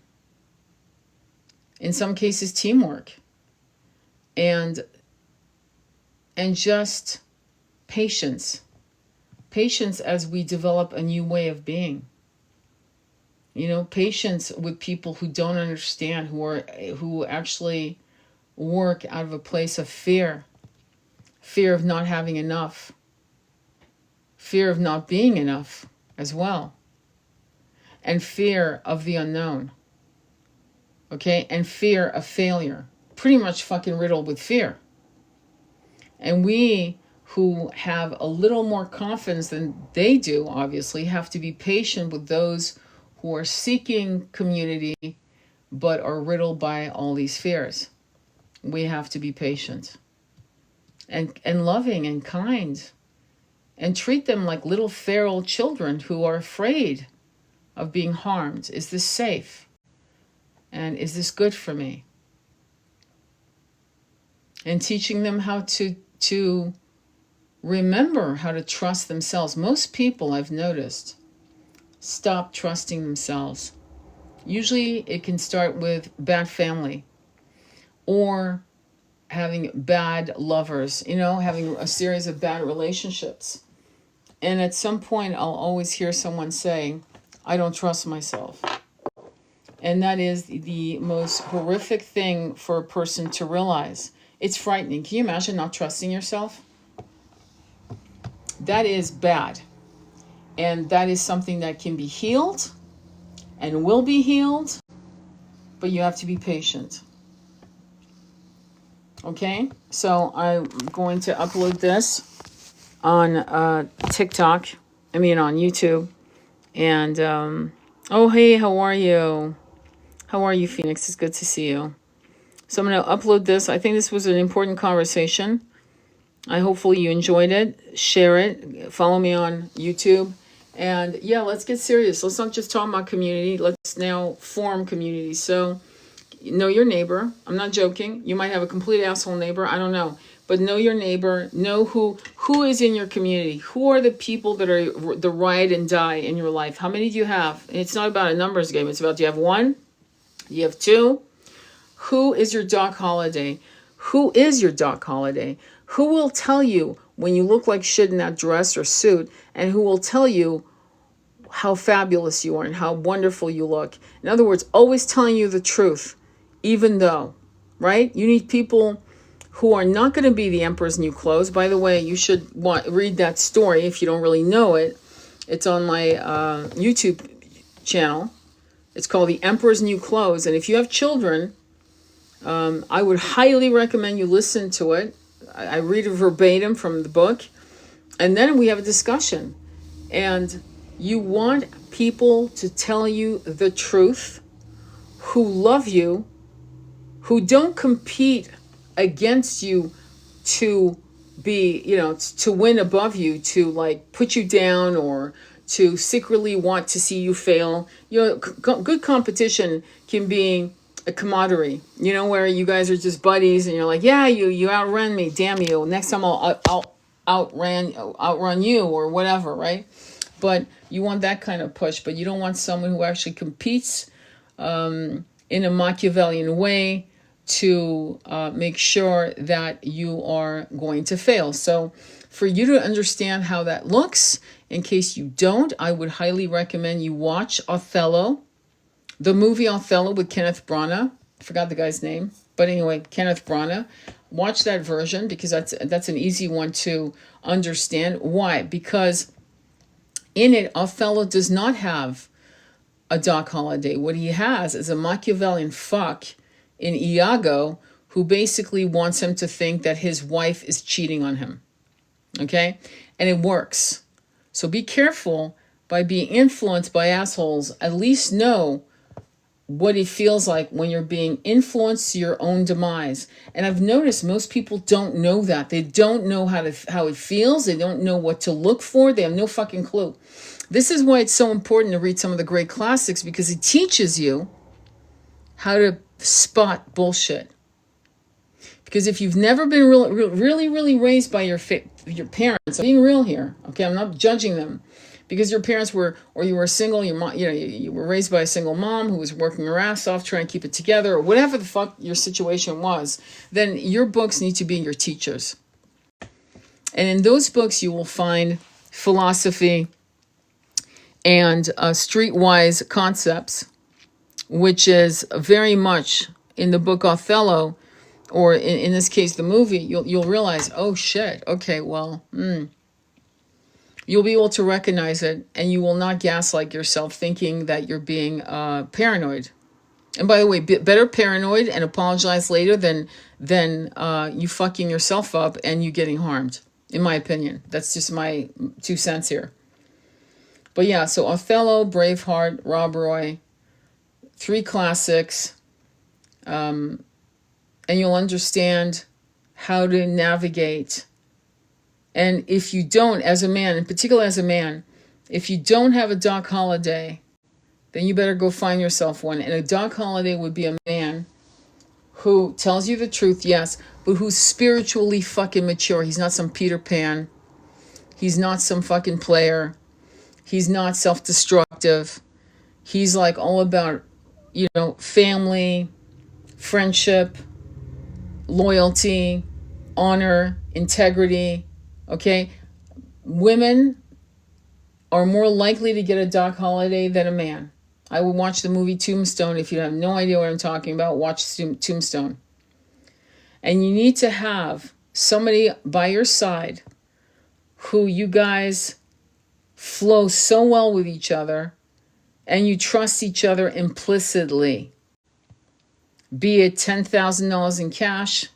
S1: in some cases teamwork, and just patience. Patience as we develop a new way of being. You know, patience with people who don't understand, who actually work out of a place of fear of not having enough, fear of not being enough as well, and fear of the unknown. Okay, and fear of failure. Pretty much fucking riddled with fear. And we who have a little more confidence than they do, obviously, have to be patient with those who are seeking community but are riddled by all these fears. We have to be patient and loving and kind and treat them like little feral children who are afraid of being harmed. Is this safe? And is this good for me? And teaching them how to remember how to trust themselves. Most people, I've noticed, stop trusting themselves. Usually it can start with bad family or having bad lovers, you know, having a series of bad relationships. And at some point I'll always hear someone say, I don't trust myself. And that is the most horrific thing for a person to realize. It's frightening. Can you imagine not trusting yourself? That is bad. And that is something that can be healed and will be healed, but you have to be patient. Okay? So I'm going to upload this on TikTok, on YouTube. And, oh, hey, how are you? How are you, Phoenix? It's good to see you. So I'm going to upload this. I think this was an important conversation. Hopefully you enjoyed it. Share it. Follow me on YouTube. And yeah, let's get serious. Let's not just talk about community. Let's now form community. So know your neighbor. I'm not joking. You might have a complete asshole neighbor. I don't know. But know your neighbor. Know who is in your community. Who are the people that are the ride and die in your life? How many do you have? And it's not about a numbers game. It's about, do you have one? Do you have two? Who is your Doc Holiday? Who is your Doc Holiday? Who will tell you when you look like shit in that dress or suit, and who will tell you how fabulous you are and how wonderful you look? In other words, always telling you the truth, even though, right? You need people who are not going to be the emperor's new clothes. By the way, you should read that story if you don't really know it. It's on my YouTube channel. It's called The Emperor's New Clothes. And if you have children, I would highly recommend you listen to it. I read it verbatim from the book. And then we have a discussion. And you want people to tell you the truth, who love you, who don't compete against you to be, to win above you, to like put you down or to secretly want to see you fail. Good competition can be a camaraderie, where you guys are just buddies and you're like, yeah, you outran me, damn you. Next time I'll outrun you or whatever, right? But you want that kind of push, but you don't want someone who actually competes in a Machiavellian way to make sure that you are going to fail. So for you to understand how that looks, in case you don't, I would highly recommend you watch Othello, the movie Othello with Kenneth Branagh. I forgot the guy's name, but anyway, Kenneth Branagh. Watch that version because that's an easy one to understand. Why? Because in it, Othello does not have a Doc Holiday. What he has is a Machiavellian fuck in Iago who basically wants him to think that his wife is cheating on him. Okay? And it works. So be careful by being influenced by assholes. At least know what it feels like when you're being influenced to your own demise. And I've noticed most people don't know that. They don't know how it feels. They don't know what to look for. They have no fucking clue. This is why it's so important to read some of the great classics, because it teaches you how to spot bullshit. Because if you've never been really raised by your parents, I'm being real here, okay? I'm not judging them. Because your parents were, or you were single, your mom, you were raised by a single mom who was working her ass off trying to keep it together, or whatever the fuck your situation was, then your books need to be your teachers. And in those books, you will find philosophy and streetwise concepts, which is very much in the book Othello, or in this case, the movie, you'll realize, oh shit, okay, well, you'll be able to recognize it, and you will not gaslight yourself thinking that you're being paranoid. And by the way, better paranoid and apologize later than you fucking yourself up and you getting harmed, in my opinion. That's just my 2 cents here. But yeah, so Othello, Braveheart, Rob Roy, 3 classics, and you'll understand how to navigate. And if you don't, as a man, in particular as a man, if you don't have a Doc Holliday, then you better go find yourself one. And a Doc Holliday would be a man who tells you the truth, yes, but who's spiritually fucking mature. He's not some Peter Pan. He's not some fucking player. He's not self-destructive. He's like all about, family, friendship, loyalty, honor, integrity. Okay? Women are more likely to get a Doc Holliday than a man. I would watch the movie Tombstone. If you have no idea what I'm talking about, watch Tombstone. And you need to have somebody by your side who you guys flow so well with each other and you trust each other implicitly. Be it $10,000 in cash,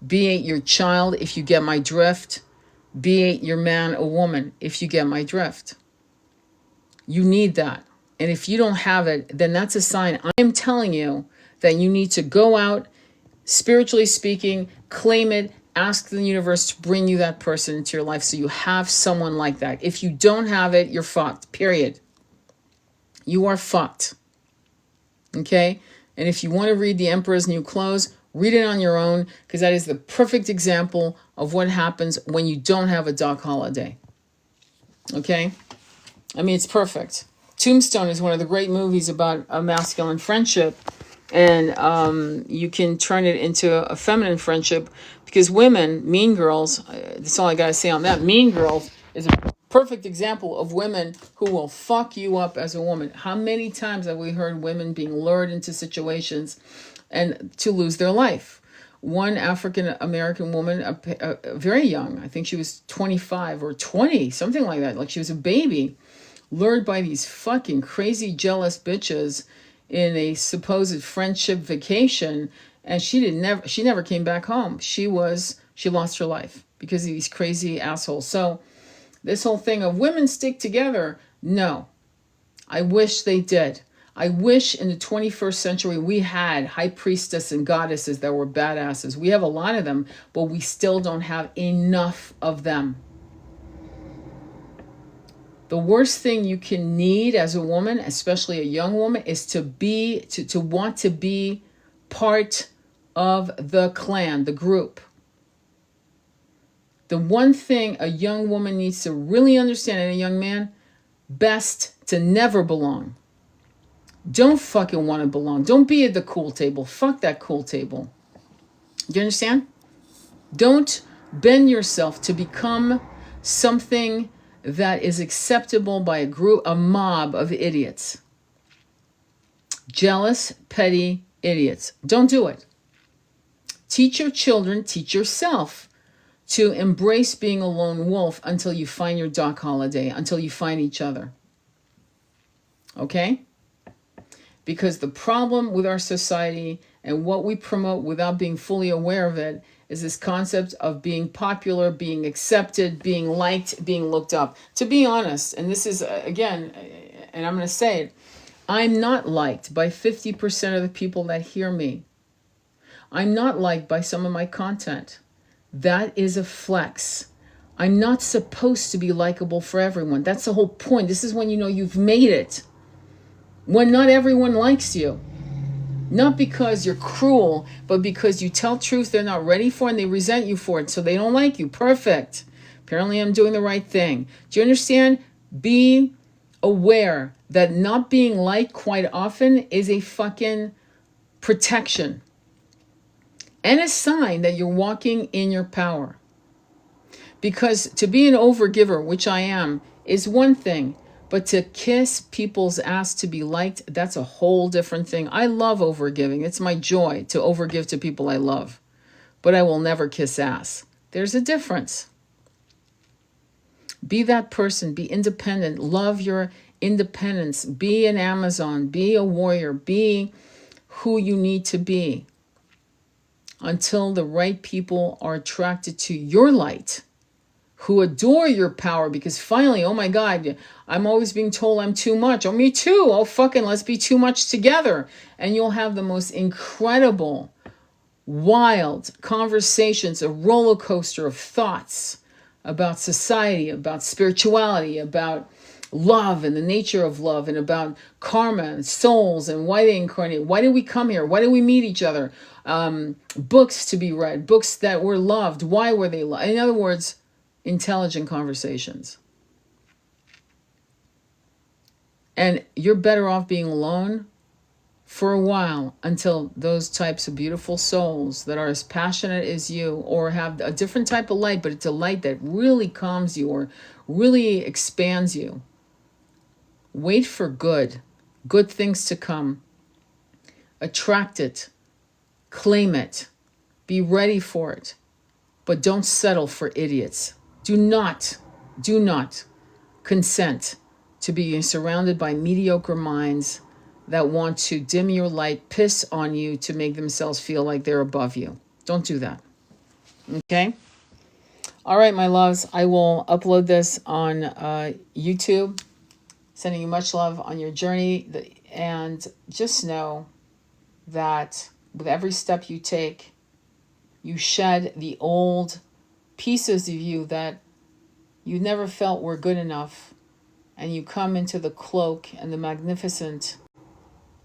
S1: be it your child, if you get my drift, be it your man or woman, if you get my drift. You need that. And if you don't have it, then that's a sign. I'm telling you that you need to go out, spiritually speaking, claim it, ask the universe to bring you that person into your life so you have someone like that. If you don't have it, you're fucked, period. You are fucked. Okay? And if you want to read The Emperor's New Clothes, read it on your own, because that is the perfect example of what happens when you don't have a Doc Holliday. Okay? I mean, it's perfect. Tombstone is one of the great movies about a masculine friendship, and you can turn it into a feminine friendship, because women, Mean Girls, that's all I got to say on that. Mean Girls is a perfect example of women who will fuck you up as a woman. How many times have we heard women being lured into situations and to lose their life? One African American woman, very young, I think she was 25 or 20, something like that, like she was a baby, lured by these fucking crazy jealous bitches in a supposed friendship vacation, and she never came back home. She lost her life because of these crazy assholes. So this whole thing of women stick together, no. I wish they did. I wish in the 21st century we had high priestess and goddesses that were badasses. We have a lot of them, but we still don't have enough of them. The worst thing you can need as a woman, especially a young woman, is to want to be part of the clan, the group. The one thing a young woman needs to really understand, and a young man, best to never belong. Don't fucking want to belong. Don't be at the cool table. Fuck that cool table. Do you understand? Don't bend yourself to become something that is acceptable by a mob of idiots. Jealous, petty idiots. Don't do it. Teach your children, teach yourself to embrace being a lone wolf until you find your Doc Holliday, until you find each other. Okay? Because the problem with our society and what we promote without being fully aware of it is this concept of being popular, being accepted, being liked, being looked up. To be honest, and this is, again, and I'm going to say it, I'm not liked by 50% of the people that hear me. I'm not liked by some of my content. That is a flex. I'm not supposed to be likable for everyone. That's the whole point. This is when you know you've made it. When not everyone likes you. Not because you're cruel, but because you tell truth they're not ready for and they resent you for it, so they don't like you. Perfect. Apparently I'm doing the right thing. Do you understand? Be aware that not being liked quite often is a fucking protection and a sign that you're walking in your power. Because to be an overgiver, which I am, is one thing. But to kiss people's ass to be liked, that's a whole different thing. I love overgiving. It's my joy to overgive to people I love. But I will never kiss ass. There's a difference. Be that person. Be independent. Love your independence. Be an Amazon. Be a warrior. Be who you need to be. Until the right people are attracted to your light, who adore your power, because finally, oh my God, I'm always being told I'm too much. Oh, me too. Oh, fucking let's be too much together. And you'll have the most incredible, wild conversations, a roller coaster of thoughts about society, about spirituality, about love and the nature of love, and about karma and souls and why they incarnate. Why did we come here? Why did we meet each other? Books to be read, books that were loved. Why were they loved? In other words, intelligent conversations. And you're better off being alone for a while until those types of beautiful souls that are as passionate as you, or have a different type of light, but it's a light that really calms you or really expands you. Wait for good things to come. Attract it. Claim it. Be ready for it. But don't settle for idiots. Do not consent to be surrounded by mediocre minds that want to dim your light, piss on you to make themselves feel like they're above you. Don't do that. Okay? All right, my loves. I will upload this on YouTube. Sending you much love on your journey. And just know that with every step you take, you shed the old pieces of you that you never felt were good enough, and you come into the cloak and the magnificent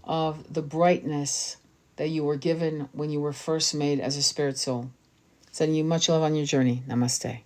S1: of the brightness that you were given when you were first made as a spirit soul. Sending you much love on your journey. Namaste.